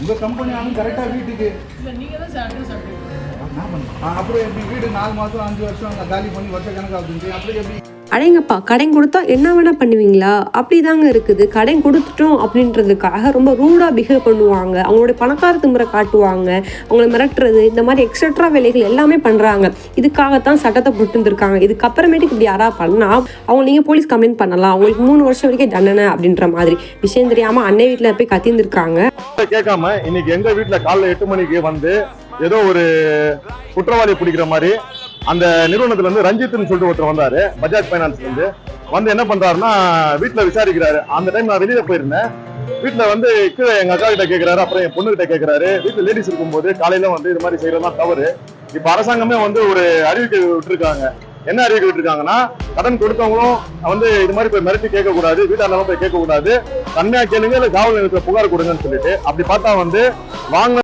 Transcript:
உங்கள் கம்பெனி ஆனால் கரெக்டாக வீட்டுக்கு இல்லை நீங்கள் தான் அட்ரஸ் அப்டேட் என்ன பண்ணுறோம் அப்புறம் எப்படி வீடு 4 மாதம் 5 வருஷம் காலி பண்ணி வருஷ கணக்காகுது அப்படி எப்படி? அடேங்கப்பா, கடன் கொடுத்தா என்ன வேணா பண்ணுவீங்களா? அப்படிதாங்க இருக்குது. கடன் கொடுத்துட்டோம் அப்படின்றதுக்காக ரொம்ப ரூடாக பிஹேவ் பண்ணுவாங்க. அவங்களுடைய பணக்கார திமுறை காட்டுவாங்க, அவங்கள மிரட்டுறது, இந்த மாதிரி எக்ஸட்ரா வேலைகள் எல்லாமே பண்ணுறாங்க. இதுக்காகத்தான் சட்டத்தை போட்டு இருக்காங்க. இதுக்கப்புறமேட்டுக்கு இப்படி யாராவது பண்ணால் அவங்க நீங்கள் போலீஸ் கம்ப்ளைண்ட் பண்ணலாம், அவங்களுக்கு 3 வருஷம் வரைக்கும் தண்டனை அப்படின்ற மாதிரி விஷயம் தெரியாமல் அன்னை வீட்டில் போய் கத்திருந்துருக்காங்க. கேட்காம இன்னைக்கு எங்க வீட்டில் காலைல 8 மணிக்கு வந்து ஏதோ ஒரு குற்றவாளி பிடிக்கிற மாதிரி அந்த நிறுவனத்துல இருந்து ரஞ்சித்னு சொல்லிட்டு ஒருத்தர் வந்தாரு, பஜாஜ் பைனான்ஸ்ல இருந்து வந்து என்ன பண்றாருன்னா வீட்டுல விசாரிக்கிறாரு. அந்த டைம் நான் வெளியில போயிருந்தேன். வீட்டுல வந்து கீழே எங்க அக்கா கிட்ட கேட்கிறாரு, அப்புறம் என் பொண்ணு கிட்ட கேட்கிறாரு. வீட்டுல லேடிஸ் இருக்கும்போது காலையில வந்து இது மாதிரி செய்யறதுதான் தவறு. இப்ப அரசாங்கமே வந்து ஒரு அறிவிக்கை விட்டுருக்காங்க. என்ன அறிவிக்கை விட்டுருக்காங்கன்னா, கடன் கொடுத்தவங்களும் வந்து இது மாதிரி போய் மிரட்டி கேட்க கூடாது, வீட்டாளரும் போய் கேட்க கூடாது, தன்மையா கேளுங்க இல்ல காவல் நிலையத்துல புகார் கொடுங்கன்னு சொல்லிட்டு. அப்படி பார்த்தா வந்து வாங்க